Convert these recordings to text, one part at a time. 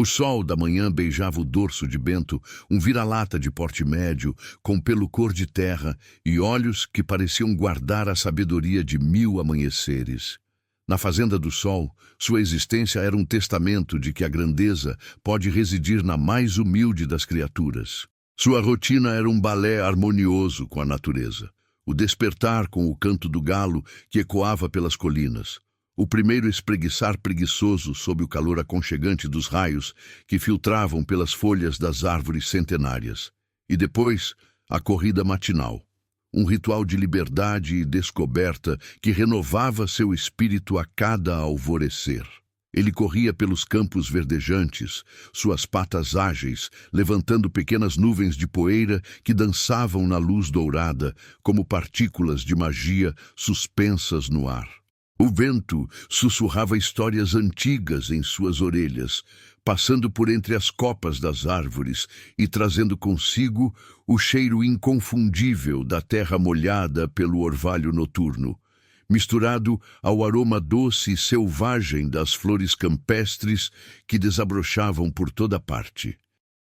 O sol da manhã beijava o dorso de Bento, um vira-lata de porte médio, com pelo cor de terra e olhos que pareciam guardar a sabedoria de 1000 amanheceres. Na Fazenda do Sol, sua existência era um testamento de que a grandeza pode residir na mais humilde das criaturas. Sua rotina era um balé harmonioso com a natureza. O despertar com o canto do galo que ecoava pelas colinas. O primeiro espreguiçar preguiçoso sob o calor aconchegante dos raios que filtravam pelas folhas das árvores centenárias. E depois, a corrida matinal. Um ritual de liberdade e descoberta que renovava seu espírito a cada alvorecer. Ele corria pelos campos verdejantes, suas patas ágeis, levantando pequenas nuvens de poeira que dançavam na luz dourada, como partículas de magia suspensas no ar. O vento sussurrava histórias antigas em suas orelhas, passando por entre as copas das árvores e trazendo consigo o cheiro inconfundível da terra molhada pelo orvalho noturno, misturado ao aroma doce e selvagem das flores campestres que desabrochavam por toda parte.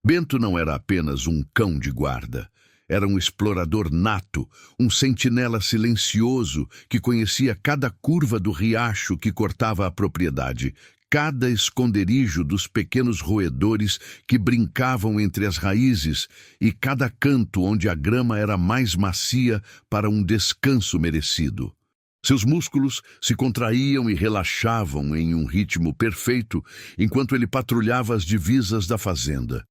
Bento não era apenas um cão de guarda. Era um explorador nato, um sentinela silencioso que conhecia cada curva do riacho que cortava a propriedade, cada esconderijo dos pequenos roedores que brincavam entre as raízes e cada canto onde a grama era mais macia para um descanso merecido. Seus músculos se contraíam e relaxavam em um ritmo perfeito enquanto ele patrulhava as divisas da fazenda.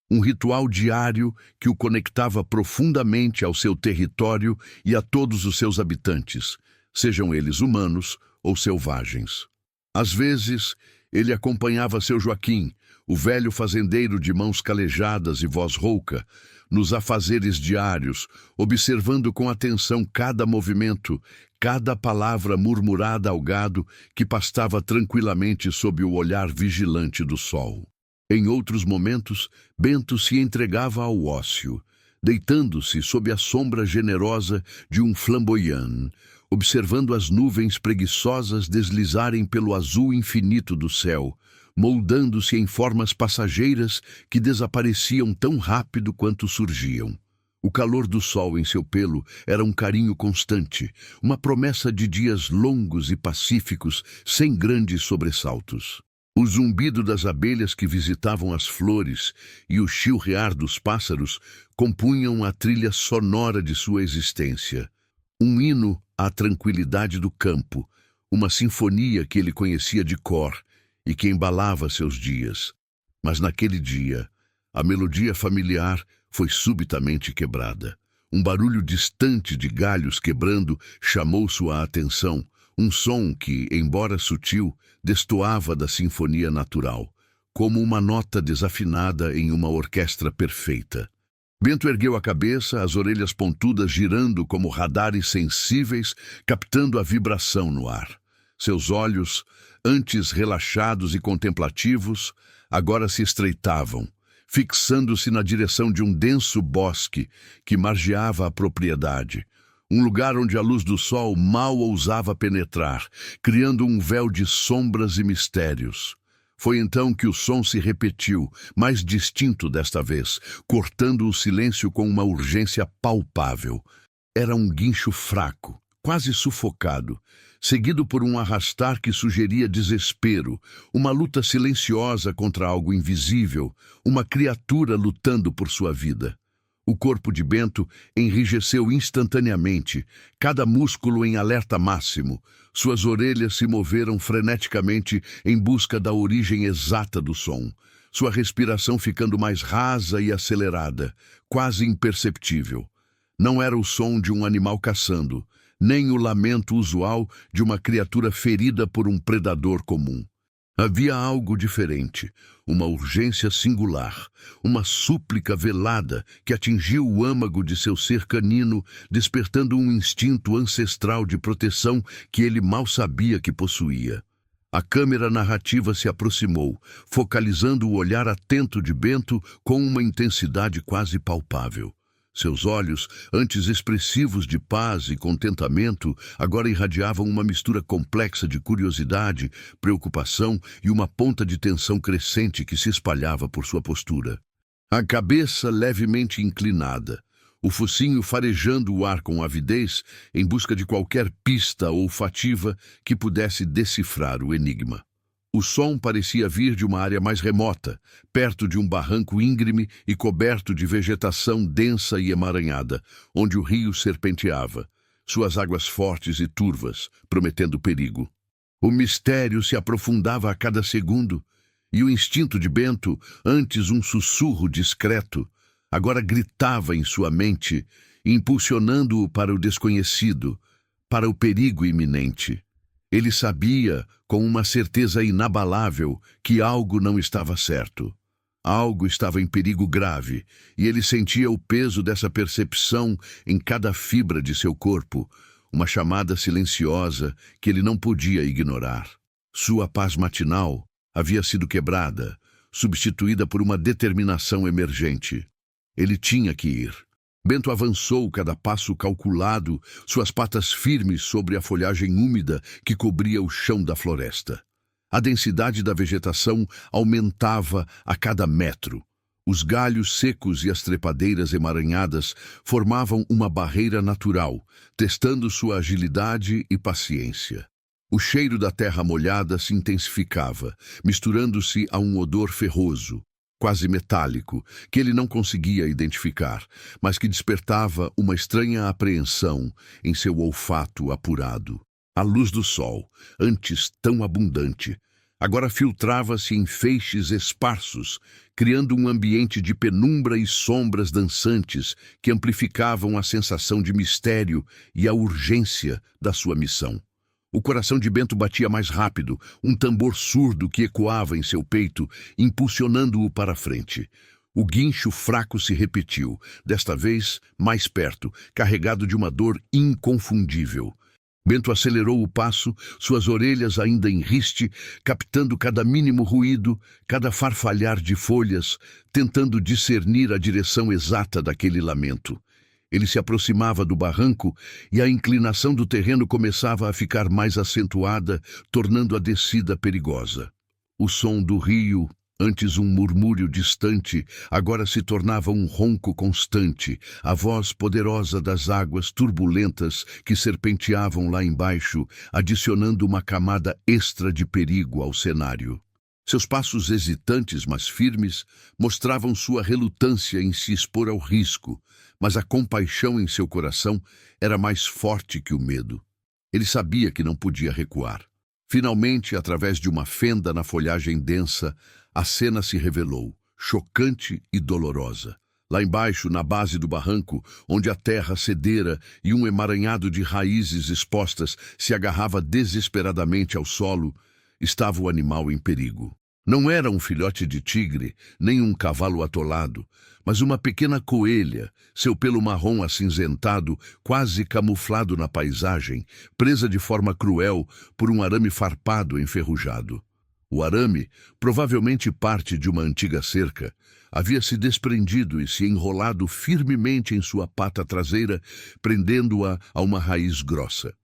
Um ritual diário que o conectava profundamente ao seu território e a todos os seus habitantes, sejam eles humanos ou selvagens. Às vezes, ele acompanhava seu Joaquim, o velho fazendeiro de mãos calejadas e voz rouca, nos afazeres diários, observando com atenção cada movimento, cada palavra murmurada ao gado que pastava tranquilamente sob o olhar vigilante do sol. Em outros momentos, Bento se entregava ao ócio, deitando-se sob a sombra generosa de um flamboyant, observando as nuvens preguiçosas deslizarem pelo azul infinito do céu, moldando-se em formas passageiras que desapareciam tão rápido quanto surgiam. O calor do sol em seu pelo era um carinho constante, uma promessa de dias longos e pacíficos, sem grandes sobressaltos. O zumbido das abelhas que visitavam as flores e o chilrear dos pássaros compunham a trilha sonora de sua existência. Um hino à tranquilidade do campo, uma sinfonia que ele conhecia de cor e que embalava seus dias. Mas naquele dia, a melodia familiar foi subitamente quebrada. Um barulho distante de galhos quebrando chamou sua atenção. Um som que, embora sutil, destoava da sinfonia natural, como uma nota desafinada em uma orquestra perfeita. Bento ergueu a cabeça, as orelhas pontudas girando como radares sensíveis, captando a vibração no ar. Seus olhos, antes relaxados e contemplativos, agora se estreitavam, fixando-se na direção de um denso bosque que margeava a propriedade. Um lugar onde a luz do sol mal ousava penetrar, criando um véu de sombras e mistérios. Foi então que o som se repetiu, mais distinto desta vez, cortando o silêncio com uma urgência palpável. Era um guincho fraco, quase sufocado, seguido por um arrastar que sugeria desespero, uma luta silenciosa contra algo invisível, uma criatura lutando por sua vida. O corpo de Bento enrijeceu instantaneamente, cada músculo em alerta máximo. Suas orelhas se moveram freneticamente em busca da origem exata do som, sua respiração ficando mais rasa e acelerada, quase imperceptível. Não era o som de um animal caçando, nem o lamento usual de uma criatura ferida por um predador comum. Havia algo diferente, uma urgência singular, uma súplica velada que atingiu o âmago de seu ser canino, despertando um instinto ancestral de proteção que ele mal sabia que possuía. A câmera narrativa se aproximou, focalizando o olhar atento de Bento com uma intensidade quase palpável. Seus olhos, antes expressivos de paz e contentamento, agora irradiavam uma mistura complexa de curiosidade, preocupação e uma ponta de tensão crescente que se espalhava por sua postura. A cabeça levemente inclinada, o focinho farejando o ar com avidez em busca de qualquer pista olfativa que pudesse decifrar o enigma. O som parecia vir de uma área mais remota, perto de um barranco íngreme e coberto de vegetação densa e emaranhada, onde o rio serpenteava, suas águas fortes e turvas, prometendo perigo. O mistério se aprofundava a cada segundo, e o instinto de Bento, antes um sussurro discreto, agora gritava em sua mente, impulsionando-o para o desconhecido, para o perigo iminente. Ele sabia, com uma certeza inabalável, que algo não estava certo. Algo estava em perigo grave, e ele sentia o peso dessa percepção em cada fibra de seu corpo, uma chamada silenciosa que ele não podia ignorar. Sua paz matinal havia sido quebrada, substituída por uma determinação emergente. Ele tinha que ir. Bento avançou cada passo calculado, suas patas firmes sobre a folhagem úmida que cobria o chão da floresta. A densidade da vegetação aumentava a cada metro. Os galhos secos e as trepadeiras emaranhadas formavam uma barreira natural, testando sua agilidade e paciência. O cheiro da terra molhada se intensificava, misturando-se a um odor ferroso, quase metálico, que ele não conseguia identificar, mas que despertava uma estranha apreensão em seu olfato apurado. A luz do sol, antes tão abundante, agora filtrava-se em feixes esparsos, criando um ambiente de penumbra e sombras dançantes que amplificavam a sensação de mistério e a urgência da sua missão. O coração de Bento batia mais rápido, um tambor surdo que ecoava em seu peito, impulsionando-o para a frente. O guincho fraco se repetiu, desta vez mais perto, carregado de uma dor inconfundível. Bento acelerou o passo, suas orelhas ainda em riste, captando cada mínimo ruído, cada farfalhar de folhas, tentando discernir a direção exata daquele lamento. Ele se aproximava do barranco e a inclinação do terreno começava a ficar mais acentuada, tornando a descida perigosa. O som do rio, antes um murmúrio distante, agora se tornava um ronco constante, a voz poderosa das águas turbulentas que serpenteavam lá embaixo, adicionando uma camada extra de perigo ao cenário. Seus passos hesitantes, mas firmes, mostravam sua relutância em se expor ao risco, mas a compaixão em seu coração era mais forte que o medo. Ele sabia que não podia recuar. Finalmente, através de uma fenda na folhagem densa, a cena se revelou, chocante e dolorosa. Lá embaixo, na base do barranco, onde a terra cedera e um emaranhado de raízes expostas se agarrava desesperadamente ao solo, estava o animal em perigo. Não era um filhote de tigre, nem um cavalo atolado, mas uma pequena coelha, seu pelo marrom acinzentado, quase camuflado na paisagem, presa de forma cruel por um arame farpado enferrujado. O arame, provavelmente parte de uma antiga cerca, havia se desprendido e se enrolado firmemente em sua pata traseira, prendendo-a a uma raiz grossa.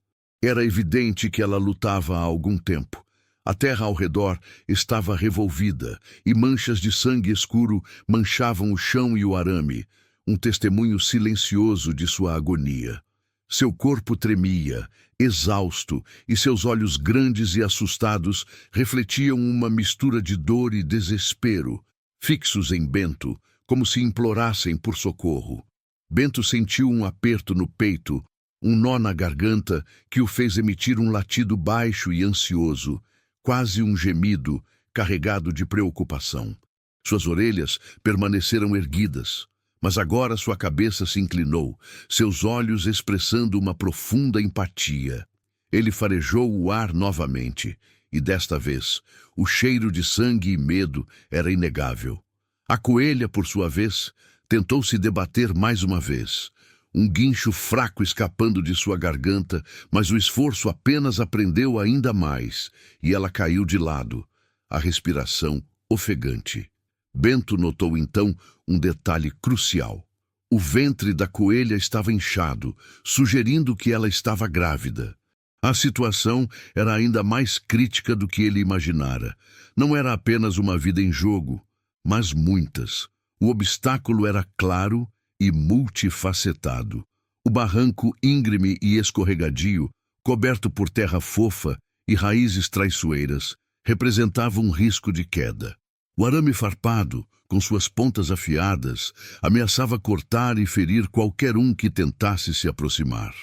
Era evidente que ela lutava há algum tempo. A terra ao redor estava revolvida e manchas de sangue escuro manchavam o chão e o arame, um testemunho silencioso de sua agonia. Seu corpo tremia, exausto, e seus olhos grandes e assustados refletiam uma mistura de dor e desespero, fixos em Bento, como se implorassem por socorro. Bento sentiu um aperto no peito, um nó na garganta que o fez emitir um latido baixo e ansioso, quase um gemido carregado de preocupação. Suas orelhas permaneceram erguidas, mas agora sua cabeça se inclinou, seus olhos expressando uma profunda empatia. Ele farejou o ar novamente, e desta vez, o cheiro de sangue e medo era inegável. A coelha, por sua vez, tentou se debater mais uma vez, um guincho fraco escapando de sua garganta, mas o esforço apenas a prendeu ainda mais, e ela caiu de lado, a respiração ofegante. Bento notou então um detalhe crucial. O ventre da coelha estava inchado, sugerindo que ela estava grávida. A situação era ainda mais crítica do que ele imaginara. Não era apenas uma vida em jogo, mas muitas. O obstáculo era claro e multifacetado. O barranco íngreme e escorregadio, coberto por terra fofa e raízes traiçoeiras, representava um risco de queda. O arame farpado, com suas pontas afiadas, ameaçava cortar e ferir qualquer um que tentasse se aproximar.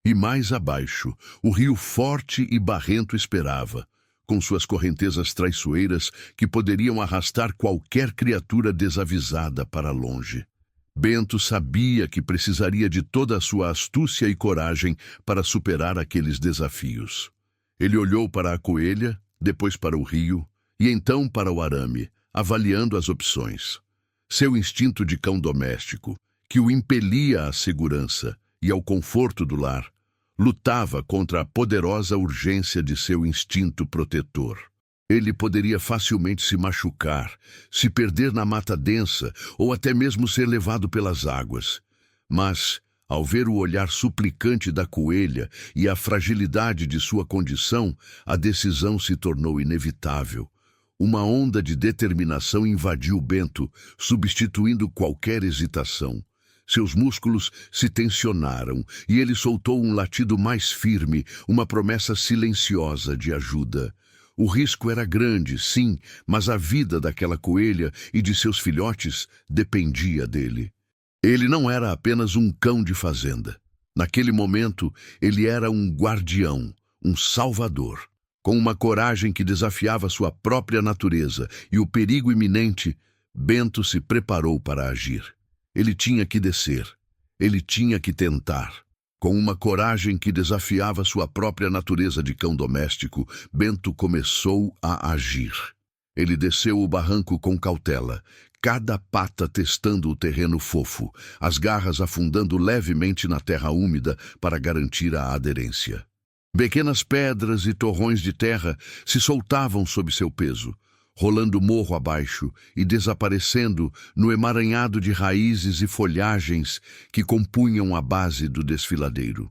E mais abaixo, o rio forte e barrento esperava, com suas correntezas traiçoeiras que poderiam arrastar qualquer criatura desavisada para longe. Bento sabia que precisaria de toda a sua astúcia e coragem para superar aqueles desafios. Ele olhou para a coelha, depois para o rio e então para o arame, avaliando as opções. Seu instinto de cão doméstico, que o impelia à segurança e ao conforto do lar, lutava contra a poderosa urgência de seu instinto protetor. Ele poderia facilmente se machucar, se perder na mata densa ou até mesmo ser levado pelas águas. Mas, ao ver o olhar suplicante da coelha e a fragilidade de sua condição, a decisão se tornou inevitável. Uma onda de determinação invadiu Bento, substituindo qualquer hesitação. Seus músculos se tensionaram e ele soltou um latido mais firme, uma promessa silenciosa de ajuda. O risco era grande, sim, mas a vida daquela coelha e de seus filhotes dependia dele. Ele não era apenas um cão de fazenda. Naquele momento, ele era um guardião, um salvador. Com uma coragem que desafiava sua própria natureza e o perigo iminente, Bento se preparou para agir. Ele tinha que descer. Ele tinha que tentar. Com uma coragem que desafiava sua própria natureza de cão doméstico, Bento começou a agir. Ele desceu o barranco com cautela, cada pata testando o terreno fofo, as garras afundando levemente na terra úmida para garantir a aderência. Pequenas pedras e torrões de terra se soltavam sob seu peso, rolando morro abaixo e desaparecendo no emaranhado de raízes e folhagens que compunham a base do desfiladeiro.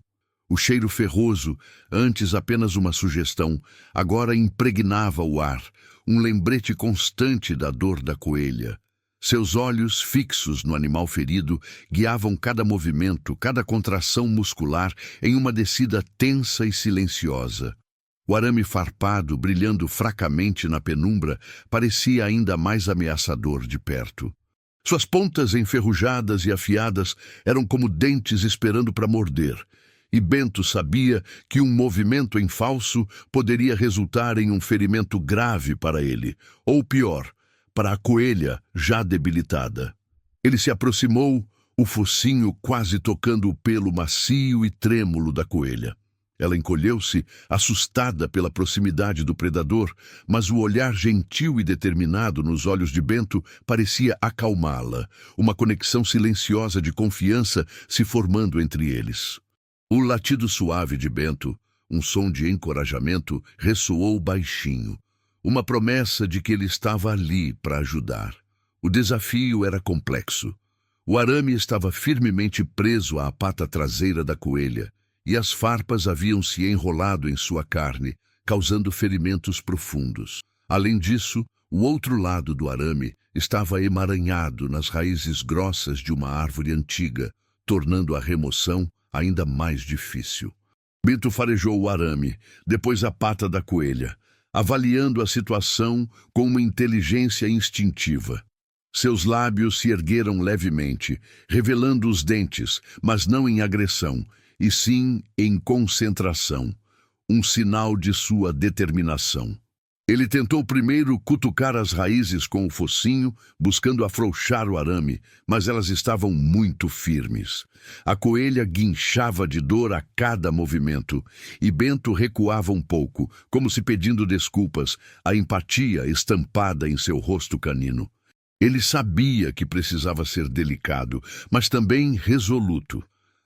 O cheiro ferroso, antes apenas uma sugestão, agora impregnava o ar, um lembrete constante da dor da coelha. Seus olhos, fixos no animal ferido, guiavam cada movimento, cada contração muscular em uma descida tensa e silenciosa. O arame farpado, brilhando fracamente na penumbra, parecia ainda mais ameaçador de perto. Suas pontas enferrujadas e afiadas eram como dentes esperando para morder, e Bento sabia que um movimento em falso poderia resultar em um ferimento grave para ele, ou pior, para a coelha já debilitada. Ele se aproximou, o focinho quase tocando o pelo macio e trêmulo da coelha. Ela encolheu-se, assustada pela proximidade do predador, mas o olhar gentil e determinado nos olhos de Bento parecia acalmá-la, uma conexão silenciosa de confiança se formando entre eles. O latido suave de Bento, um som de encorajamento, ressoou baixinho, uma promessa de que ele estava ali para ajudar. O desafio era complexo. O arame estava firmemente preso à pata traseira da coelha, e as farpas haviam se enrolado em sua carne, causando ferimentos profundos. Além disso, o outro lado do arame estava emaranhado nas raízes grossas de uma árvore antiga, tornando a remoção ainda mais difícil. Bento farejou o arame, depois a pata da coelha, avaliando a situação com uma inteligência instintiva. Seus lábios se ergueram levemente, revelando os dentes, mas não em agressão, e sim em concentração, um sinal de sua determinação. Ele tentou primeiro cutucar as raízes com o focinho, buscando afrouxar o arame, mas elas estavam muito firmes. A coelha guinchava de dor a cada movimento, e Bento recuava um pouco, como se pedindo desculpas, a empatia estampada em seu rosto canino. Ele sabia que precisava ser delicado, mas também resoluto.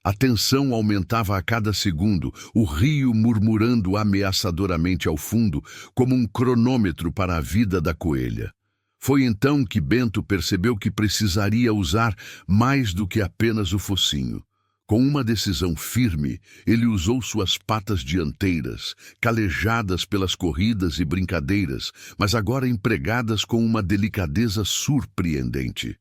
A tensão aumentava a cada segundo, o rio murmurando ameaçadoramente ao fundo, como um cronômetro para a vida da coelha. Foi então que Bento percebeu que precisaria usar mais do que apenas o focinho. Com uma decisão firme, ele usou suas patas dianteiras, calejadas pelas corridas e brincadeiras, mas agora empregadas com uma delicadeza surpreendente.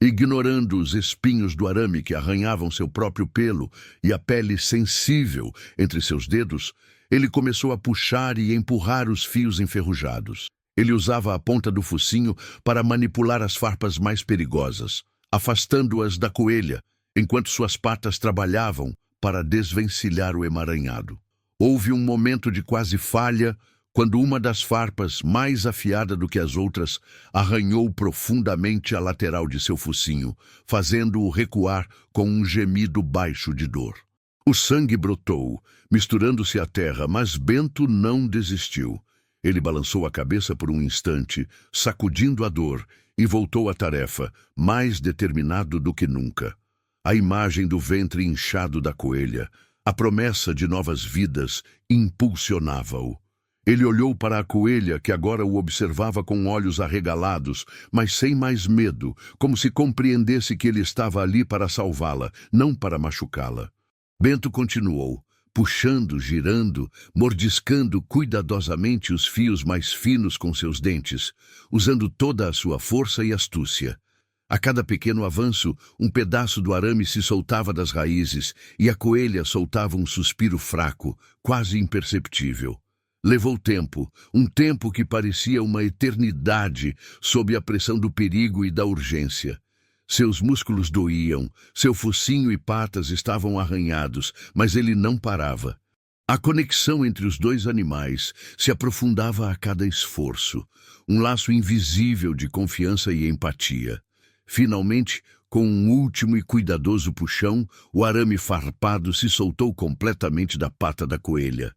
Ignorando os espinhos do arame que arranhavam seu próprio pelo e a pele sensível entre seus dedos, ele começou a puxar e empurrar os fios enferrujados. Ele usava a ponta do focinho para manipular as farpas mais perigosas, afastando-as da coelha, enquanto suas patas trabalhavam para desvencilhar o emaranhado. Houve um momento de quase falha quando uma das farpas, mais afiada do que as outras, arranhou profundamente a lateral de seu focinho, fazendo-o recuar com um gemido baixo de dor. O sangue brotou, misturando-se à terra, mas Bento não desistiu. Ele balançou a cabeça por um instante, sacudindo a dor, e voltou à tarefa, mais determinado do que nunca. A imagem do ventre inchado da coelha, a promessa de novas vidas, impulsionava-o. Ele olhou para a coelha, que agora o observava com olhos arregalados, mas sem mais medo, como se compreendesse que ele estava ali para salvá-la, não para machucá-la. Bento continuou, puxando, girando, mordiscando cuidadosamente os fios mais finos com seus dentes, usando toda a sua força e astúcia. A cada pequeno avanço, um pedaço do arame se soltava das raízes e a coelha soltava um suspiro fraco, quase imperceptível. Levou tempo, um tempo que parecia uma eternidade sob a pressão do perigo e da urgência. Seus músculos doíam, seu focinho e patas estavam arranhados, mas ele não parava. A conexão entre os dois animais se aprofundava a cada esforço, um laço invisível de confiança e empatia. Finalmente, com um último e cuidadoso puxão, o arame farpado se soltou completamente da pata da coelha.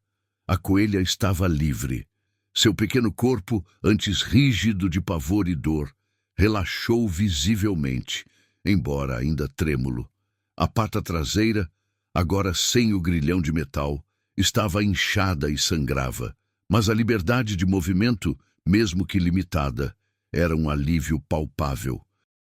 A coelha estava livre. Seu pequeno corpo, antes rígido de pavor e dor, relaxou visivelmente, embora ainda trêmulo. A pata traseira, agora sem o grilhão de metal, estava inchada e sangrava, mas a liberdade de movimento, mesmo que limitada, era um alívio palpável.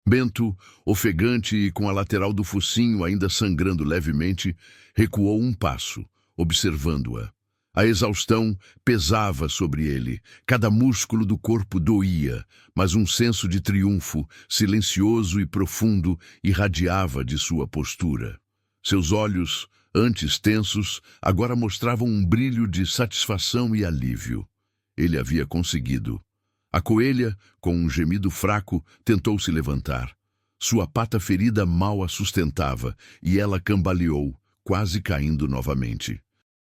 Bento, ofegante e com a lateral do focinho ainda sangrando levemente, recuou um passo, observando-a. A exaustão pesava sobre ele, cada músculo do corpo doía, mas um senso de triunfo, silencioso e profundo, irradiava de sua postura. Seus olhos, antes tensos, agora mostravam um brilho de satisfação e alívio. Ele havia conseguido. A coelha, com um gemido fraco, tentou se levantar. Sua pata ferida mal a sustentava, e ela cambaleou, quase caindo novamente.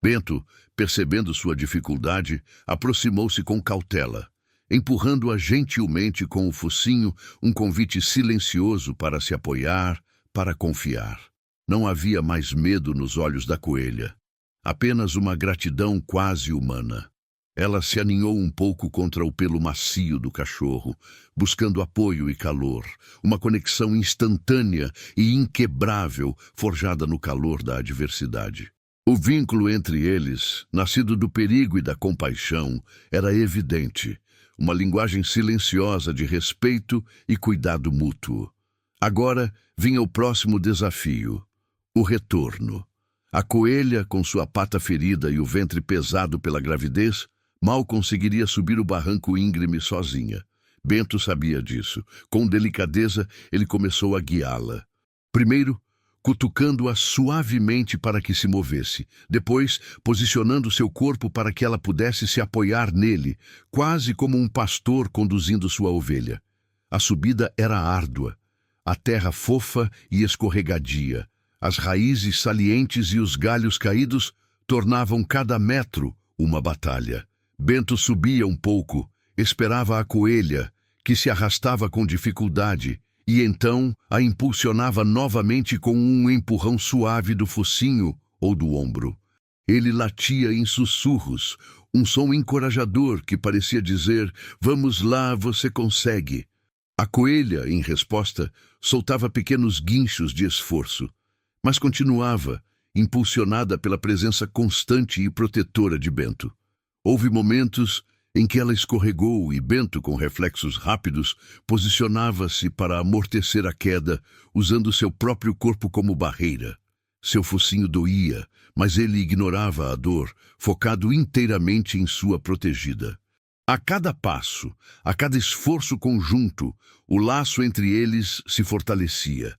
Bento, percebendo sua dificuldade, aproximou-se com cautela, empurrando-a gentilmente com o focinho, um convite silencioso para se apoiar, para confiar. Não havia mais medo nos olhos da coelha, apenas uma gratidão quase humana. Ela se aninhou um pouco contra o pelo macio do cachorro, buscando apoio e calor, uma conexão instantânea e inquebrável forjada no calor da adversidade. O vínculo entre eles, nascido do perigo e da compaixão, era evidente, uma linguagem silenciosa de respeito e cuidado mútuo. Agora vinha o próximo desafio, o retorno. A coelha, com sua pata ferida e o ventre pesado pela gravidez, mal conseguiria subir o barranco íngreme sozinha. Bento sabia disso. Com delicadeza, ele começou a guiá-la. Primeiro, cutucando-a suavemente para que se movesse. Depois, posicionando seu corpo para que ela pudesse se apoiar nele, quase como um pastor conduzindo sua ovelha. A subida era árdua, a terra fofa e escorregadia. As raízes salientes e os galhos caídos tornavam cada metro uma batalha. Bento subia um pouco, esperava a coelha, que se arrastava com dificuldade, e então a impulsionava novamente com um empurrão suave do focinho ou do ombro. Ele latia em sussurros, um som encorajador que parecia dizer: "Vamos lá, você consegue." A coelha, em resposta, soltava pequenos guinchos de esforço, mas continuava, impulsionada pela presença constante e protetora de Bento. Houve momentos em que ela escorregou e Bento, com reflexos rápidos, posicionava-se para amortecer a queda, usando seu próprio corpo como barreira. Seu focinho doía, mas ele ignorava a dor, focado inteiramente em sua protegida. A cada passo, a cada esforço conjunto, o laço entre eles se fortalecia.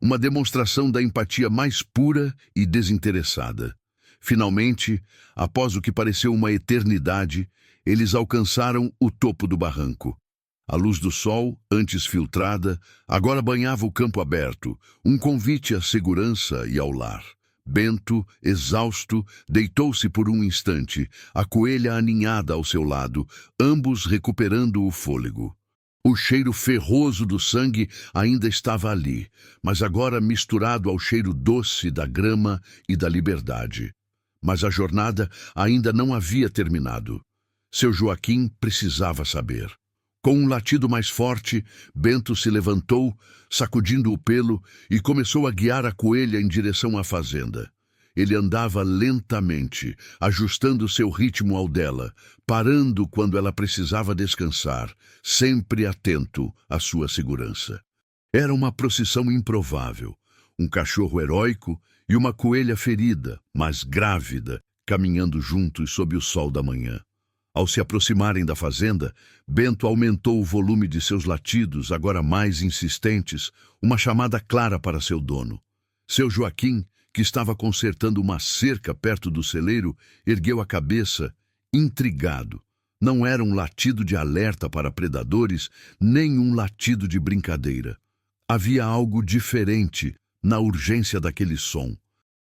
Uma demonstração da empatia mais pura e desinteressada. Finalmente, após o que pareceu uma eternidade, eles alcançaram o topo do barranco. A luz do sol, antes filtrada, agora banhava o campo aberto, um convite à segurança e ao lar. Bento, exausto, deitou-se por um instante, a coelha aninhada ao seu lado, ambos recuperando o fôlego. O cheiro ferroso do sangue ainda estava ali, mas agora misturado ao cheiro doce da grama e da liberdade. Mas a jornada ainda não havia terminado. Seu Joaquim precisava saber. Com um latido mais forte, Bento se levantou, sacudindo o pelo, e começou a guiar a coelha em direção à fazenda. Ele andava lentamente, ajustando seu ritmo ao dela, parando quando ela precisava descansar, sempre atento à sua segurança. Era uma procissão improvável. Um cachorro heróico e uma coelha ferida, mas grávida, caminhando juntos sob o sol da manhã. Ao se aproximarem da fazenda, Bento aumentou o volume de seus latidos, agora mais insistentes, uma chamada clara para seu dono. Seu Joaquim, que estava consertando uma cerca perto do celeiro, ergueu a cabeça, intrigado. Não era um latido de alerta para predadores, nem um latido de brincadeira. Havia algo diferente na urgência daquele som.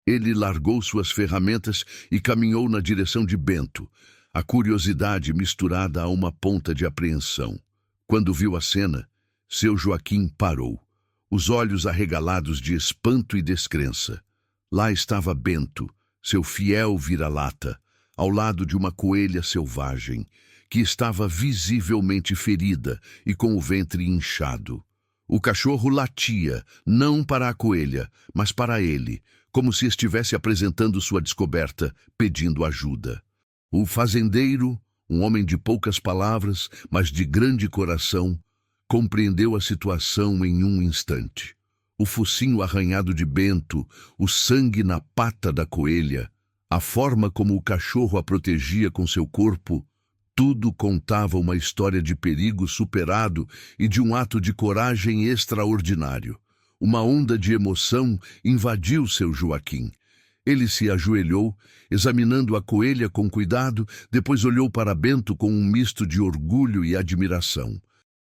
Ele largou suas ferramentas e caminhou na direção de Bento, a curiosidade misturada a uma ponta de apreensão. Quando viu a cena, seu Joaquim parou, os olhos arregalados de espanto e descrença. Lá estava Bento, seu fiel vira-lata, ao lado de uma coelha selvagem, que estava visivelmente ferida e com o ventre inchado. O cachorro latia, não para a coelha, mas para ele, como se estivesse apresentando sua descoberta, pedindo ajuda. O fazendeiro, um homem de poucas palavras, mas de grande coração, compreendeu a situação em um instante. O focinho arranhado de Bento, o sangue na pata da coelha, a forma como o cachorro a protegia com seu corpo, tudo contava uma história de perigo superado e de um ato de coragem extraordinário. Uma onda de emoção invadiu seu Joaquim. Ele se ajoelhou, examinando a coelha com cuidado, depois olhou para Bento com um misto de orgulho e admiração.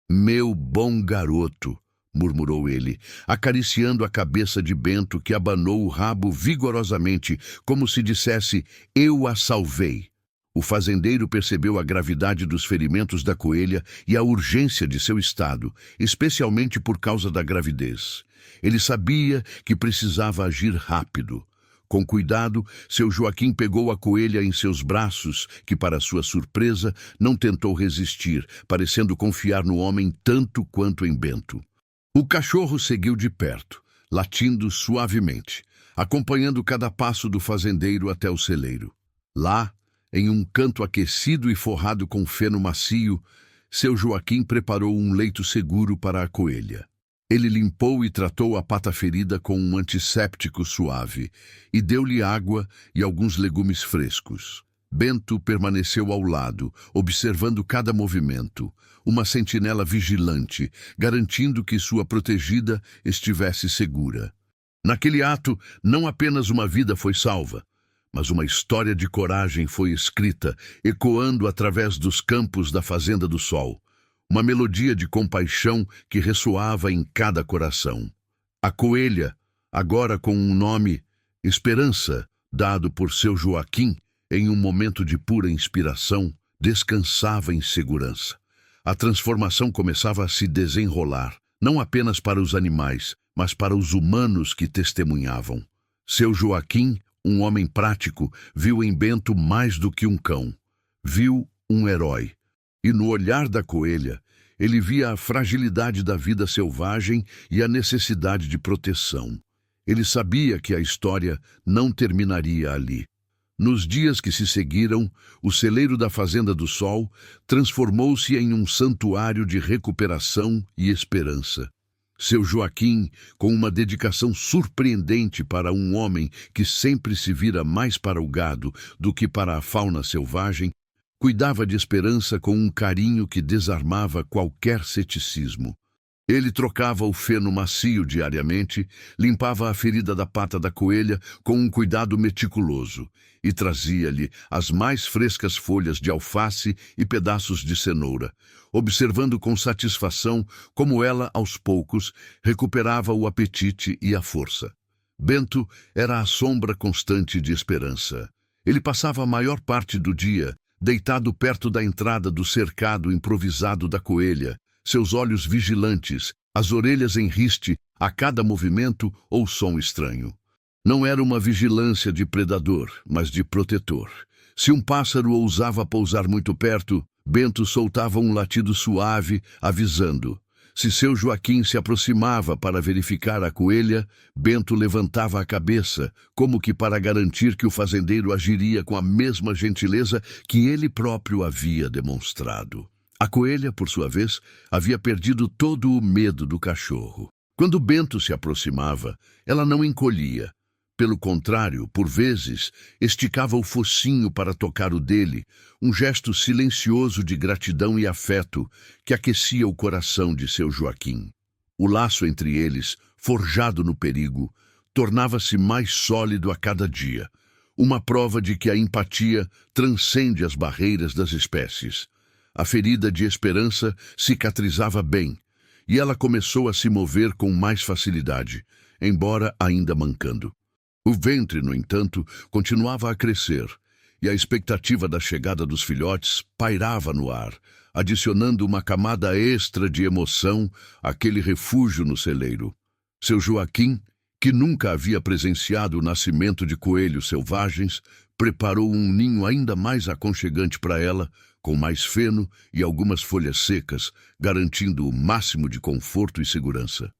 "Meu bom garoto", murmurou ele, acariciando a cabeça de Bento, que abanou o rabo vigorosamente, como se dissesse: "Eu a salvei". O fazendeiro percebeu a gravidade dos ferimentos da coelha e a urgência de seu estado, especialmente por causa da gravidez. Ele sabia que precisava agir rápido. Com cuidado, seu Joaquim pegou a coelha em seus braços, que, para sua surpresa, não tentou resistir, parecendo confiar no homem tanto quanto em Bento. O cachorro seguiu de perto, latindo suavemente, acompanhando cada passo do fazendeiro até o celeiro. Lá, em um canto aquecido e forrado com feno macio, seu Joaquim preparou um leito seguro para a coelha. Ele limpou e tratou a pata ferida com um antisséptico suave e deu-lhe água e alguns legumes frescos. Bento permaneceu ao lado, observando cada movimento, uma sentinela vigilante, garantindo que sua protegida estivesse segura. Naquele ato, não apenas uma vida foi salva, mas uma história de coragem foi escrita, ecoando através dos campos da Fazenda do Sol. Uma melodia de compaixão que ressoava em cada coração. A coelha, agora com um nome, Esperança, dado por seu Joaquim, em um momento de pura inspiração, descansava em segurança. A transformação começava a se desenrolar, não apenas para os animais, mas para os humanos que testemunhavam. Seu Joaquim, um homem prático, viu em Bento mais do que um cão. Viu um herói. E no olhar da coelha, ele via a fragilidade da vida selvagem e a necessidade de proteção. Ele sabia que a história não terminaria ali. Nos dias que se seguiram, o celeiro da Fazenda do Sol transformou-se em um santuário de recuperação e esperança. Seu Joaquim, com uma dedicação surpreendente para um homem que sempre se vira mais para o gado do que para a fauna selvagem, cuidava de Esperança com um carinho que desarmava qualquer ceticismo. Ele trocava o feno macio diariamente, limpava a ferida da pata da coelha com um cuidado meticuloso e trazia-lhe as mais frescas folhas de alface e pedaços de cenoura, observando com satisfação como ela, aos poucos, recuperava o apetite e a força. Bento era a sombra constante de Esperança. Ele passava a maior parte do dia deitado perto da entrada do cercado improvisado da coelha, seus olhos vigilantes, as orelhas em riste a cada movimento ou som estranho. Não era uma vigilância de predador, mas de protetor. Se um pássaro ousava pousar muito perto, Bento soltava um latido suave, avisando. Se seu Joaquim se aproximava para verificar a coelha, Bento levantava a cabeça, como que para garantir que o fazendeiro agiria com a mesma gentileza que ele próprio havia demonstrado. A coelha, por sua vez, havia perdido todo o medo do cachorro. Quando Bento se aproximava, ela não encolhia. Pelo contrário, por vezes, esticava o focinho para tocar o dele, um gesto silencioso de gratidão e afeto que aquecia o coração de seu Joaquim. O laço entre eles, forjado no perigo, tornava-se mais sólido a cada dia, uma prova de que a empatia transcende as barreiras das espécies. A ferida de Esperança cicatrizava bem, e ela começou a se mover com mais facilidade, embora ainda mancando. O ventre, no entanto, continuava a crescer, e a expectativa da chegada dos filhotes pairava no ar, adicionando uma camada extra de emoção àquele refúgio no celeiro. Seu Joaquim, que nunca havia presenciado o nascimento de coelhos selvagens, preparou um ninho ainda mais aconchegante para ela, com mais feno e algumas folhas secas, garantindo o máximo de conforto e segurança.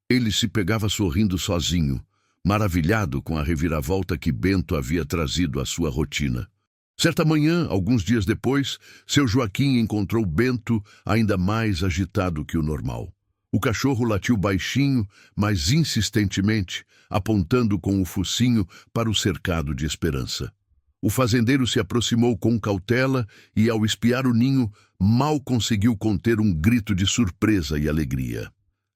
Ele se pegava sorrindo sozinho, maravilhado com a reviravolta que Bento havia trazido à sua rotina. Certa manhã, alguns dias depois, seu Joaquim encontrou Bento ainda mais agitado que o normal. O cachorro latiu baixinho, mas insistentemente, apontando com o focinho para o cercado de Esperança. O fazendeiro se aproximou com cautela e, ao espiar o ninho, mal conseguiu conter um grito de surpresa e alegria.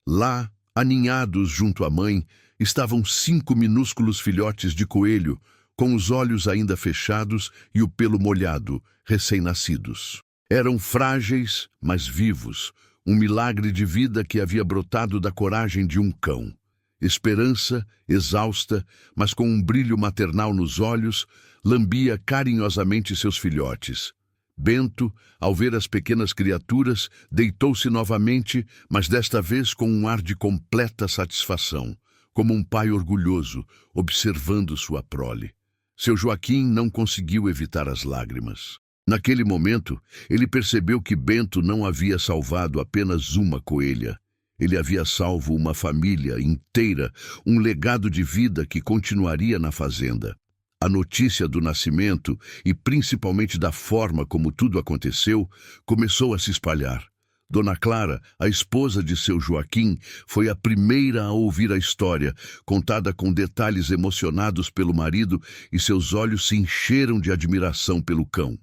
Lá, aninhados junto à mãe, estavam 5 minúsculos filhotes de coelho, com os olhos ainda fechados e o pelo molhado, recém-nascidos. Eram frágeis, mas vivos, um milagre de vida que havia brotado da coragem de um cão. Esperança, exausta, mas com um brilho maternal nos olhos, lambia carinhosamente seus filhotes. Bento, ao ver as pequenas criaturas, deitou-se novamente, mas desta vez com um ar de completa satisfação, como um pai orgulhoso, observando sua prole. Seu Joaquim não conseguiu evitar as lágrimas. Naquele momento, ele percebeu que Bento não havia salvado apenas uma coelha. Ele havia salvo uma família inteira, um legado de vida que continuaria na fazenda. A notícia do nascimento, e principalmente da forma como tudo aconteceu, começou a se espalhar. Dona Clara, a esposa de seu Joaquim, foi a primeira a ouvir a história, contada com detalhes emocionados pelo marido, e seus olhos se encheram de admiração pelo cão.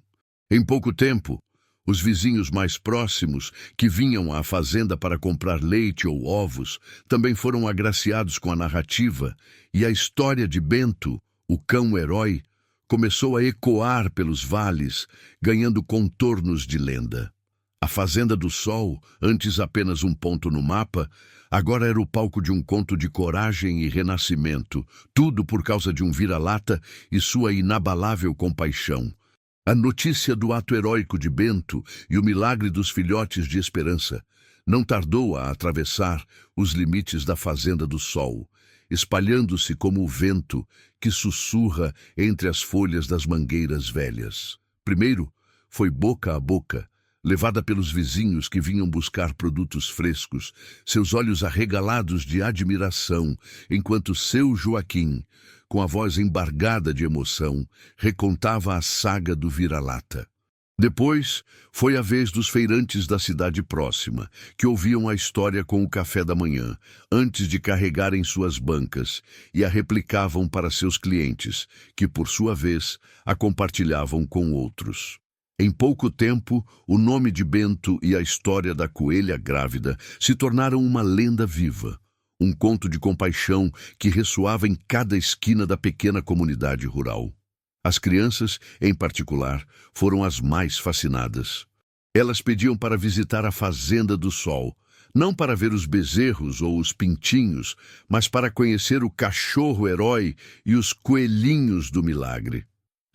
Em pouco tempo, os vizinhos mais próximos, que vinham à fazenda para comprar leite ou ovos, também foram agraciados com a narrativa, e a história de Bento, o cão-herói, começou a ecoar pelos vales, ganhando contornos de lenda. A Fazenda do Sol, antes apenas um ponto no mapa, agora era o palco de um conto de coragem e renascimento, tudo por causa de um vira-lata e sua inabalável compaixão. A notícia do ato heróico de Bento e o milagre dos filhotes de Esperança não tardou a atravessar os limites da Fazenda do Sol, espalhando-se como o vento que sussurra entre as folhas das mangueiras velhas. Primeiro, foi boca a boca, levada pelos vizinhos que vinham buscar produtos frescos, seus olhos arregalados de admiração, enquanto seu Joaquim, com a voz embargada de emoção, recontava a saga do vira-lata. Depois, foi a vez dos feirantes da cidade próxima, que ouviam a história com o café da manhã, antes de carregarem suas bancas, e a replicavam para seus clientes, que, por sua vez, a compartilhavam com outros. Em pouco tempo, o nome de Bento e a história da coelha grávida se tornaram uma lenda viva, um conto de compaixão que ressoava em cada esquina da pequena comunidade rural. As crianças, em particular, foram as mais fascinadas. Elas pediam para visitar a Fazenda do Sol, não para ver os bezerros ou os pintinhos, mas para conhecer o cachorro-herói e os coelhinhos do milagre.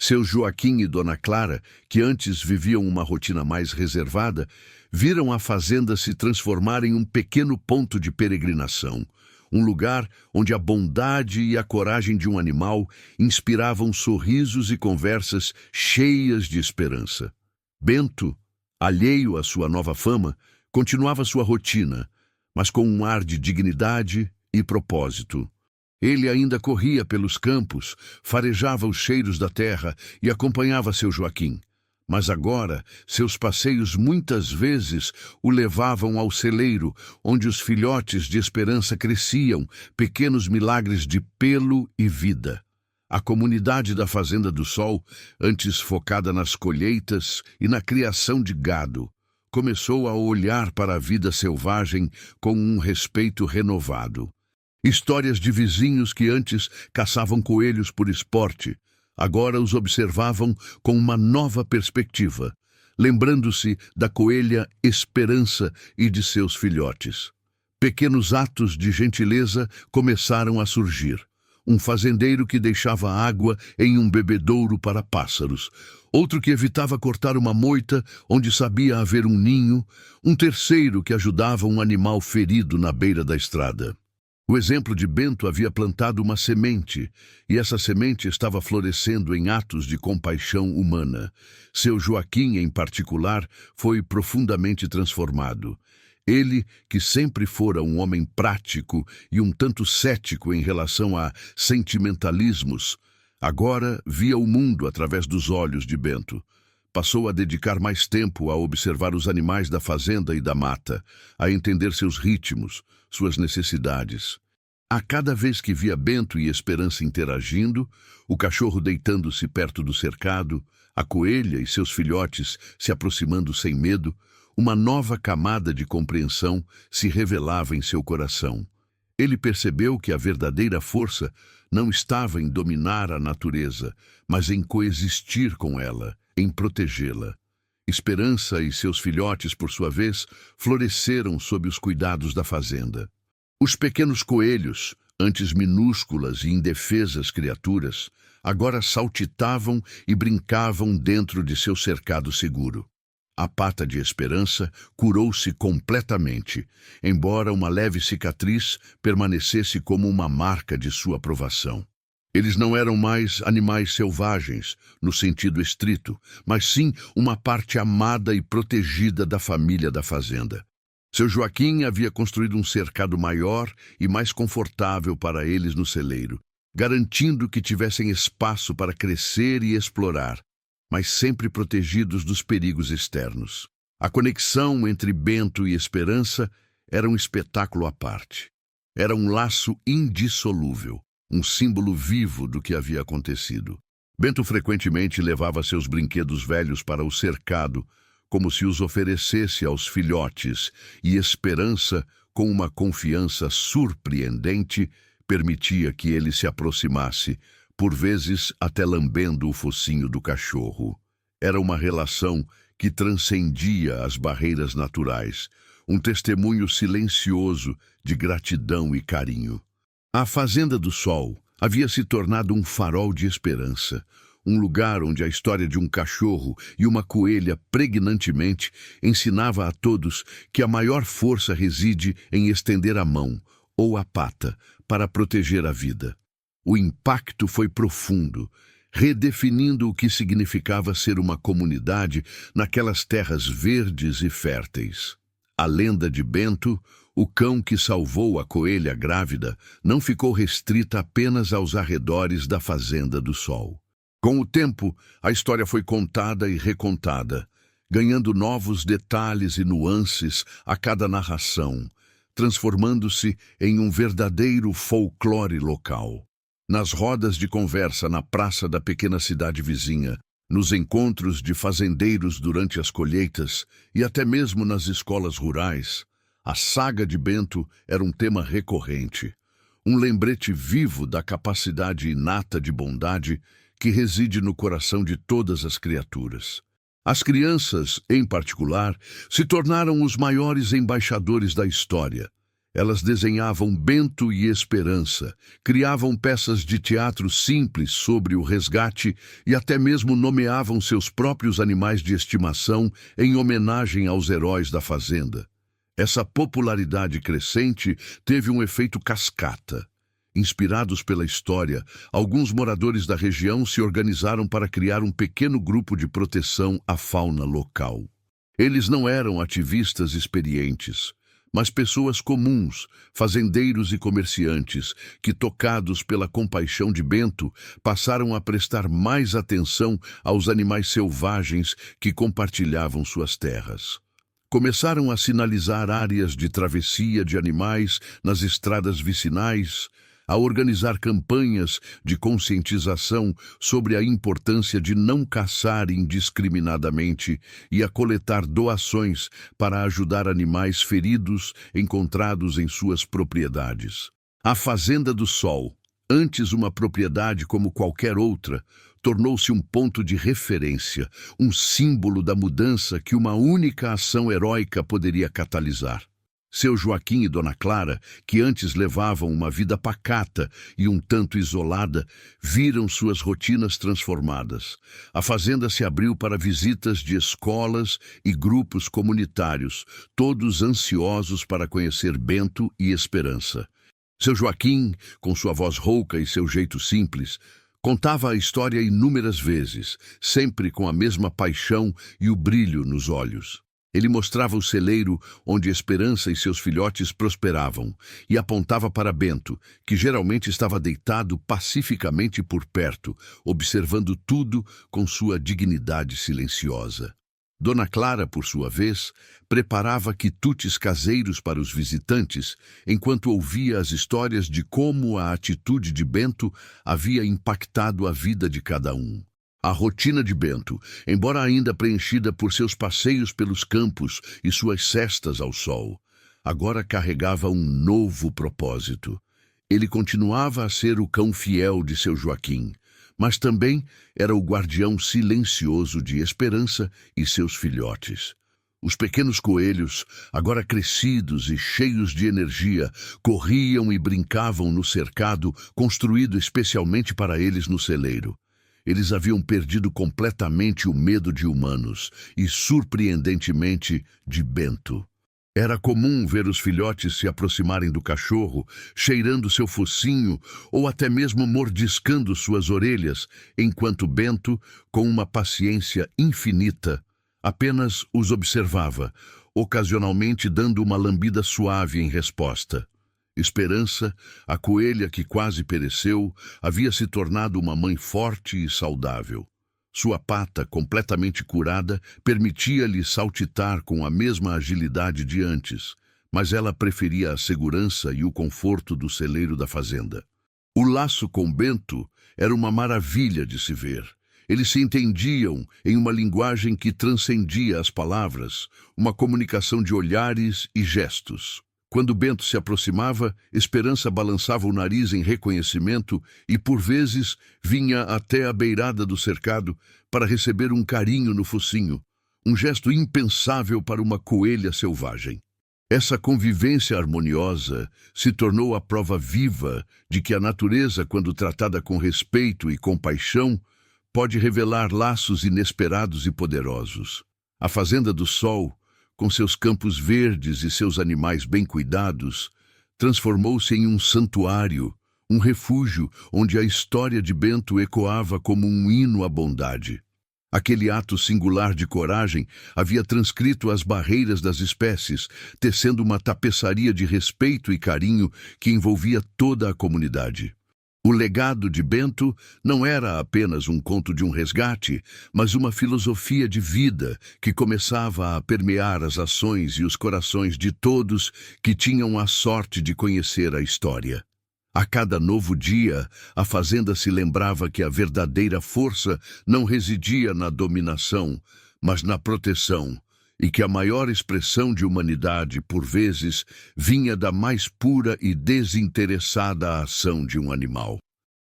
Seu Joaquim e Dona Clara, que antes viviam uma rotina mais reservada, viram a fazenda se transformar em um pequeno ponto de peregrinação, um lugar onde a bondade e a coragem de um animal inspiravam sorrisos e conversas cheias de esperança. Bento, alheio à sua nova fama, continuava sua rotina, mas com um ar de dignidade e propósito. Ele ainda corria pelos campos, farejava os cheiros da terra e acompanhava seu Joaquim. Mas agora, seus passeios muitas vezes o levavam ao celeiro, onde os filhotes de esperança cresciam, pequenos milagres de pelo e vida. A comunidade da Fazenda do Sol, antes focada nas colheitas e na criação de gado, começou a olhar para a vida selvagem com um respeito renovado. Histórias de vizinhos que antes caçavam coelhos por esporte, agora os observavam com uma nova perspectiva, lembrando-se da coelha Esperança e de seus filhotes. Pequenos atos de gentileza começaram a surgir. Um fazendeiro que deixava água em um bebedouro para pássaros, outro que evitava cortar uma moita onde sabia haver um ninho, um terceiro que ajudava um animal ferido na beira da estrada. O exemplo de Bento havia plantado uma semente, e essa semente estava florescendo em atos de compaixão humana. Seu Joaquim, em particular, foi profundamente transformado. Ele, que sempre fora um homem prático e um tanto cético em relação a sentimentalismos, agora via o mundo através dos olhos de Bento. Passou a dedicar mais tempo a observar os animais da fazenda e da mata, a entender seus ritmos, suas necessidades. A cada vez que via Bento e Esperança interagindo, o cachorro deitando-se perto do cercado, a coelha e seus filhotes se aproximando sem medo, uma nova camada de compreensão se revelava em seu coração. Ele percebeu que a verdadeira força não estava em dominar a natureza, mas em coexistir com ela, em protegê-la. Esperança e seus filhotes, por sua vez, floresceram sob os cuidados da fazenda. Os pequenos coelhos, antes minúsculas e indefesas criaturas, agora saltitavam e brincavam dentro de seu cercado seguro. A pata de Esperança curou-se completamente, embora uma leve cicatriz permanecesse como uma marca de sua aprovação. Eles não eram mais animais selvagens, no sentido estrito, mas sim uma parte amada e protegida da família da fazenda. Seu Joaquim havia construído um cercado maior e mais confortável para eles no celeiro, garantindo que tivessem espaço para crescer e explorar, mas sempre protegidos dos perigos externos. A conexão entre Bento e Esperança era um espetáculo à parte. Era um laço indissolúvel, um símbolo vivo do que havia acontecido. Bento frequentemente levava seus brinquedos velhos para o cercado, como se os oferecesse aos filhotes, e Esperança, com uma confiança surpreendente, permitia que ele se aproximasse, por vezes até lambendo o focinho do cachorro. Era uma relação que transcendia as barreiras naturais, um testemunho silencioso de gratidão e carinho. A Fazenda do Sol havia se tornado um farol de esperança, um lugar onde a história de um cachorro e uma coelha pregnantemente ensinava a todos que a maior força reside em estender a mão, ou a pata, para proteger a vida. O impacto foi profundo. redefinindo o que significava ser uma comunidade naquelas terras verdes e férteis. A lenda de Bento, o cão que salvou a coelha grávida, não ficou restrita apenas aos arredores da Fazenda do Sol. Com o tempo, a história foi contada e recontada, ganhando novos detalhes e nuances a cada narração, transformando-se em um verdadeiro folclore local. Nas rodas de conversa na praça da pequena cidade vizinha, nos encontros de fazendeiros durante as colheitas e até mesmo nas escolas rurais, a saga de Bento era um tema recorrente, um lembrete vivo da capacidade inata de bondade que reside no coração de todas as criaturas. As crianças, em particular, se tornaram os maiores embaixadores da história. Elas desenhavam Bento e esperança, criavam peças de teatro simples sobre o resgate e até mesmo nomeavam seus próprios animais de estimação em homenagem aos heróis da fazenda. Essa popularidade crescente teve um efeito cascata. Inspirados pela história, alguns moradores da região se organizaram para criar um pequeno grupo de proteção à fauna local. Eles não eram ativistas experientes, mas pessoas comuns, fazendeiros e comerciantes, que, tocados pela compaixão de Bento, passaram a prestar mais atenção aos animais selvagens que compartilhavam suas terras. Começaram a sinalizar áreas de travessia de animais nas estradas vicinais, a organizar campanhas de conscientização sobre a importância de não caçar indiscriminadamente e a coletar doações para ajudar animais feridos encontrados em suas propriedades. A Fazenda do Sol, antes uma propriedade como qualquer outra, tornou-se um ponto de referência, um símbolo da mudança que uma única ação heróica poderia catalisar. Seu Joaquim e Dona Clara, que antes levavam uma vida pacata e um tanto isolada, viram suas rotinas transformadas. A fazenda se abriu para visitas de escolas e grupos comunitários, todos ansiosos para conhecer Bento e Esperança. Seu Joaquim, com sua voz rouca e seu jeito simples, contava a história inúmeras vezes, sempre com a mesma paixão e o brilho nos olhos. Ele mostrava o celeiro onde Esperança e seus filhotes prosperavam e apontava para Bento, que geralmente estava deitado pacificamente por perto, observando tudo com sua dignidade silenciosa. Dona Clara, por sua vez, preparava quitutes caseiros para os visitantes, enquanto ouvia as histórias de como a atitude de Bento havia impactado a vida de cada um. A rotina de Bento, embora ainda preenchida por seus passeios pelos campos e suas cestas ao sol, agora carregava um novo propósito. Ele continuava a ser o cão fiel de seu Joaquim, mas também era o guardião silencioso de Esperança e seus filhotes. Os pequenos coelhos, agora crescidos e cheios de energia, corriam e brincavam no cercado construído especialmente para eles no celeiro. Eles haviam perdido completamente o medo de humanos e, surpreendentemente, de Bento. Era comum ver os filhotes se aproximarem do cachorro, cheirando seu focinho ou até mesmo mordiscando suas orelhas, enquanto Bento, com uma paciência infinita, apenas os observava, ocasionalmente dando uma lambida suave em resposta. Esperança, a coelha que quase pereceu, havia se tornado uma mãe forte e saudável. Sua pata, completamente curada, permitia-lhe saltitar com a mesma agilidade de antes, mas ela preferia a segurança e o conforto do celeiro da fazenda. O laço com Bento era uma maravilha de se ver. Eles se entendiam em uma linguagem que transcendia as palavras, uma comunicação de olhares e gestos. Quando Bento se aproximava, Esperança balançava o nariz em reconhecimento e, por vezes, vinha até a beirada do cercado para receber um carinho no focinho, um gesto impensável para uma coelha selvagem. Essa convivência harmoniosa se tornou a prova viva de que a natureza, quando tratada com respeito e compaixão, pode revelar laços inesperados e poderosos. A Fazenda do Sol, com seus campos verdes e seus animais bem cuidados, transformou-se em um santuário, um refúgio onde a história de Bento ecoava como um hino à bondade. Aquele ato singular de coragem havia transcrito as barreiras das espécies, tecendo uma tapeçaria de respeito e carinho que envolvia toda a comunidade. O legado de Bento não era apenas um conto de um resgate, mas uma filosofia de vida que começava a permear as ações e os corações de todos que tinham a sorte de conhecer a história. A cada novo dia, a fazenda se lembrava que a verdadeira força não residia na dominação, mas na proteção, e que a maior expressão de humanidade, por vezes, vinha da mais pura e desinteressada ação de um animal.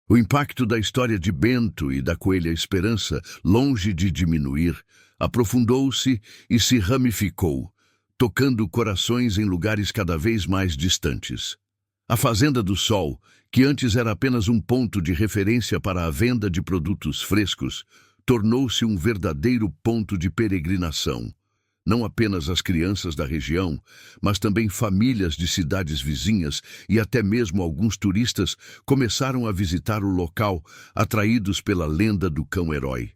O impacto da história de Bento e da coelha Esperança, longe de diminuir, aprofundou-se e se ramificou, tocando corações em lugares cada vez mais distantes. A Fazenda do Sol, que antes era apenas um ponto de referência para a venda de produtos frescos, tornou-se um verdadeiro ponto de peregrinação. Não apenas as crianças da região, mas também famílias de cidades vizinhas e até mesmo alguns turistas começaram a visitar o local, atraídos pela lenda do cão-herói.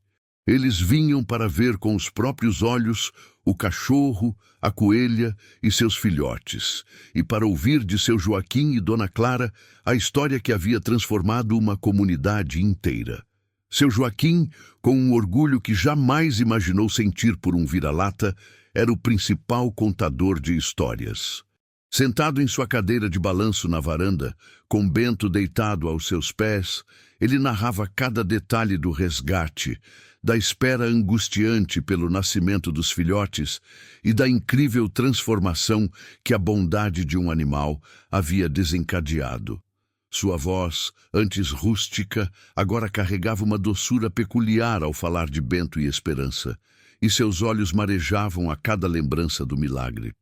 Eles vinham para ver com os próprios olhos o cachorro, a coelha e seus filhotes, e para ouvir de seu Joaquim e Dona Clara a história que havia transformado uma comunidade inteira. Seu Joaquim, com um orgulho que jamais imaginou sentir por um vira-lata, era o principal contador de histórias. Sentado em sua cadeira de balanço na varanda, com Bento deitado aos seus pés, ele narrava cada detalhe do resgate, da espera angustiante pelo nascimento dos filhotes e da incrível transformação que a bondade de um animal havia desencadeado. Sua voz, antes rústica, agora carregava uma doçura peculiar ao falar de Bento e Esperança, e seus olhos marejavam a cada lembrança do milagre.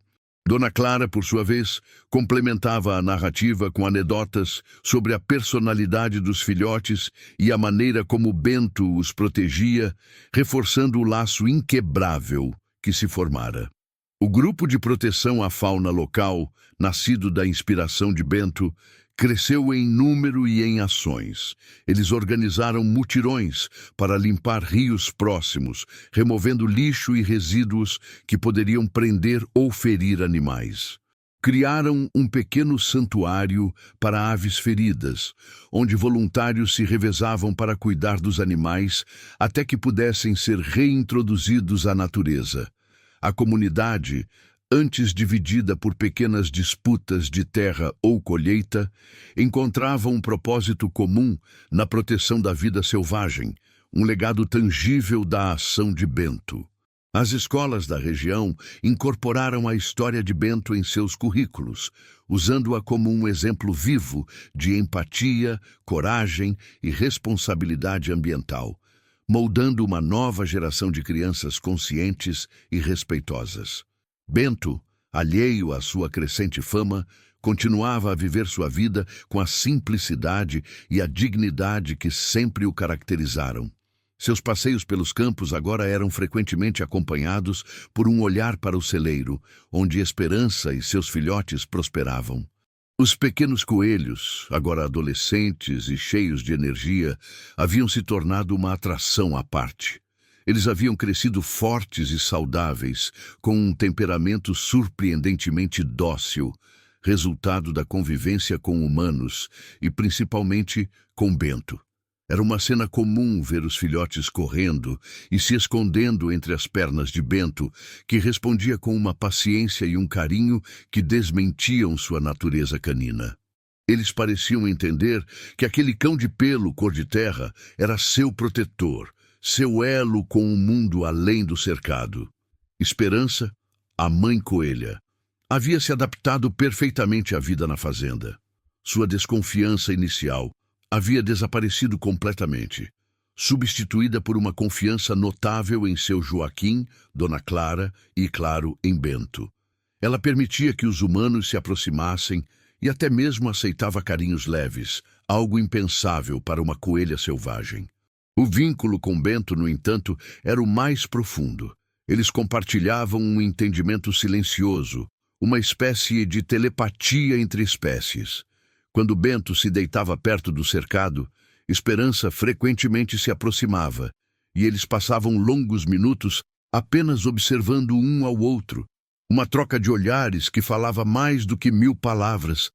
Dona Clara, por sua vez, complementava a narrativa com anedotas sobre a personalidade dos filhotes e a maneira como Bento os protegia, reforçando o laço inquebrável que se formara. O grupo de proteção à fauna local, nascido da inspiração de Bento, cresceu em número e em ações. Eles organizaram mutirões para limpar rios próximos, removendo lixo e resíduos que poderiam prender ou ferir animais. Criaram um pequeno santuário para aves feridas, onde voluntários se revezavam para cuidar dos animais até que pudessem ser reintroduzidos à natureza. A comunidade, antes dividida por pequenas disputas de terra ou colheita, encontrava um propósito comum na proteção da vida selvagem, um legado tangível da ação de Bento. As escolas da região incorporaram a história de Bento em seus currículos, usando-a como um exemplo vivo de empatia, coragem e responsabilidade ambiental, moldando uma nova geração de crianças conscientes e respeitosas. Bento, alheio à sua crescente fama, continuava a viver sua vida com a simplicidade e a dignidade que sempre o caracterizaram. Seus passeios pelos campos agora eram frequentemente acompanhados por um olhar para o celeiro, onde Esperança e seus filhotes prosperavam. Os pequenos coelhos, agora adolescentes e cheios de energia, haviam se tornado uma atração à parte. Eles haviam crescido fortes e saudáveis, com um temperamento surpreendentemente dócil, resultado da convivência com humanos e principalmente com Bento. Era uma cena comum ver os filhotes correndo e se escondendo entre as pernas de Bento, que respondia com uma paciência e um carinho que desmentiam sua natureza canina. Eles pareciam entender que aquele cão de pelo cor de terra era seu protetor, seu elo com o mundo além do cercado. Esperança, a mãe coelha, havia se adaptado perfeitamente à vida na fazenda. Sua desconfiança inicial havia desaparecido completamente, substituída por uma confiança notável em seu Joaquim, Dona Clara e, claro, em Bento. Ela permitia que os humanos se aproximassem e até mesmo aceitava carinhos leves, algo impensável para uma coelha selvagem. O vínculo com Bento, no entanto, era o mais profundo. Eles compartilhavam um entendimento silencioso, uma espécie de telepatia entre espécies. Quando Bento se deitava perto do cercado, Esperança frequentemente se aproximava, e eles passavam longos minutos apenas observando um ao outro, uma troca de olhares que falava mais do que 1000 palavras,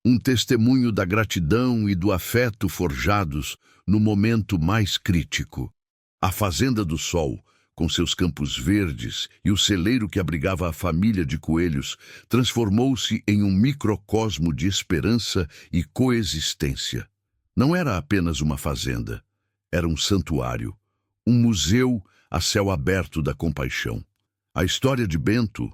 um testemunho da gratidão e do afeto forjados no momento mais crítico. A Fazenda do Sol, com seus campos verdes e o celeiro que abrigava a família de coelhos, transformou-se em um microcosmo de esperança e coexistência. Não era apenas uma fazenda, era um santuário, um museu a céu aberto da compaixão. A história de Bento,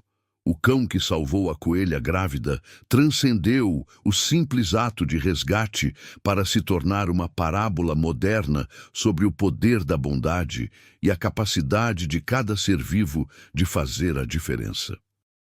o cão que salvou a coelha grávida, transcendeu o simples ato de resgate para se tornar uma parábola moderna sobre o poder da bondade e a capacidade de cada ser vivo de fazer a diferença.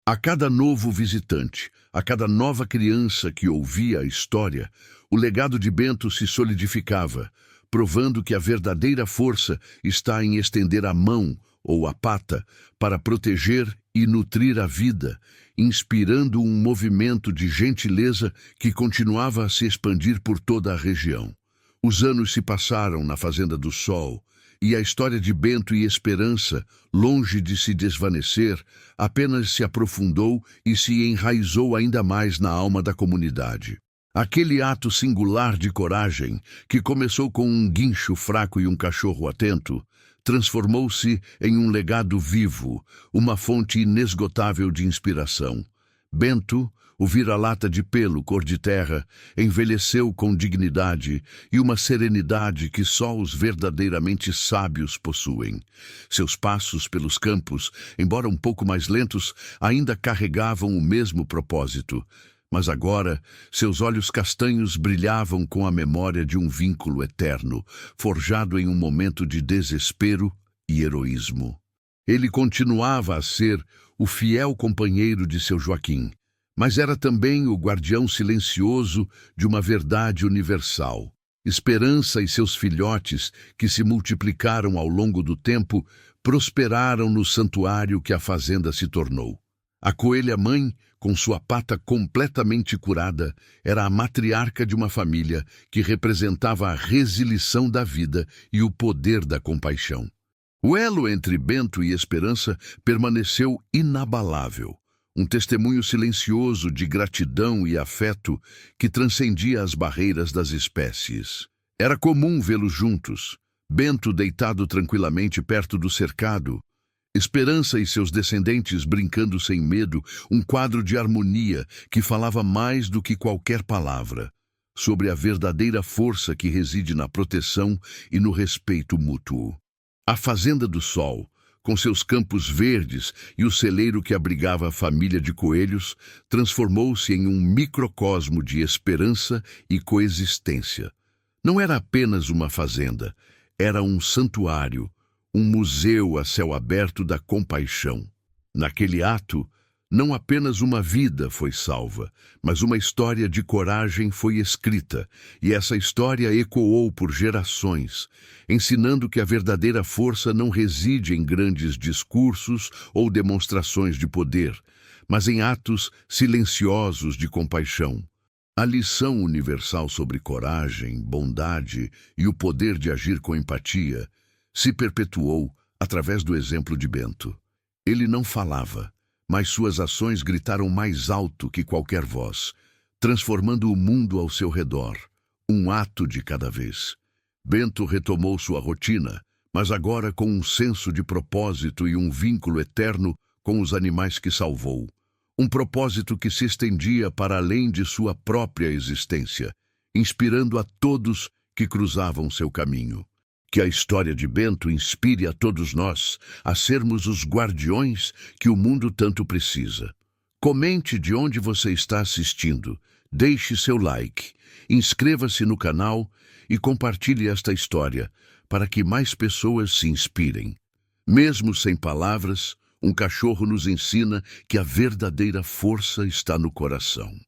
A cada novo visitante, a cada nova criança que ouvia a história, o legado de Bento se solidificava, provando que a verdadeira força está em estender a mão ou a pata para proteger e nutrir a vida, inspirando um movimento de gentileza que continuava a se expandir por toda a região. Os anos se passaram na Fazenda do Sol, e a história de Bento e Esperança, longe de se desvanecer, apenas se aprofundou e se enraizou ainda mais na alma da comunidade. Aquele ato singular de coragem, que começou com um guincho fraco e um cachorro atento, transformou-se em um legado vivo, uma fonte inesgotável de inspiração. Bento, o vira-lata de pelo cor de terra, envelheceu com dignidade e uma serenidade que só os verdadeiramente sábios possuem. Seus passos pelos campos, embora um pouco mais lentos, ainda carregavam o mesmo propósito. Mas agora, seus olhos castanhos brilhavam com a memória de um vínculo eterno, forjado em um momento de desespero e heroísmo. Ele continuava a ser o fiel companheiro de seu Joaquim, mas era também o guardião silencioso de uma verdade universal. Esperança e seus filhotes, que se multiplicaram ao longo do tempo, prosperaram no santuário que a fazenda se tornou. A coelha-mãe, com sua pata completamente curada, era a matriarca de uma família que representava a resilição da vida e o poder da compaixão. O elo entre Bento e Esperança permaneceu inabalável, um testemunho silencioso de gratidão e afeto que transcendia as barreiras das espécies. Era comum vê-los juntos, Bento deitado tranquilamente perto do cercado, Esperança e seus descendentes brincando sem medo, um quadro de harmonia que falava mais do que qualquer palavra, sobre a verdadeira força que reside na proteção e no respeito mútuo. A Fazenda do Sol, com seus campos verdes e o celeiro que abrigava a família de coelhos, transformou-se em um microcosmo de esperança e coexistência. Não era apenas uma fazenda, era um santuário, um museu a céu aberto da compaixão. Naquele ato, não apenas uma vida foi salva, mas uma história de coragem foi escrita, e essa história ecoou por gerações, ensinando que a verdadeira força não reside em grandes discursos ou demonstrações de poder, mas em atos silenciosos de compaixão. A lição universal sobre coragem, bondade e o poder de agir com empatia se perpetuou através do exemplo de Bento. Ele não falava, mas suas ações gritaram mais alto que qualquer voz, transformando o mundo ao seu redor, um ato de cada vez. Bento retomou sua rotina, mas agora com um senso de propósito e um vínculo eterno com os animais que salvou. Um propósito que se estendia para além de sua própria existência, inspirando a todos que cruzavam seu caminho. Que a história de Bento inspire a todos nós a sermos os guardiões que o mundo tanto precisa. Comente de onde você está assistindo, deixe seu like, inscreva-se no canal e compartilhe esta história para que mais pessoas se inspirem. Mesmo sem palavras, um cachorro nos ensina que a verdadeira força está no coração.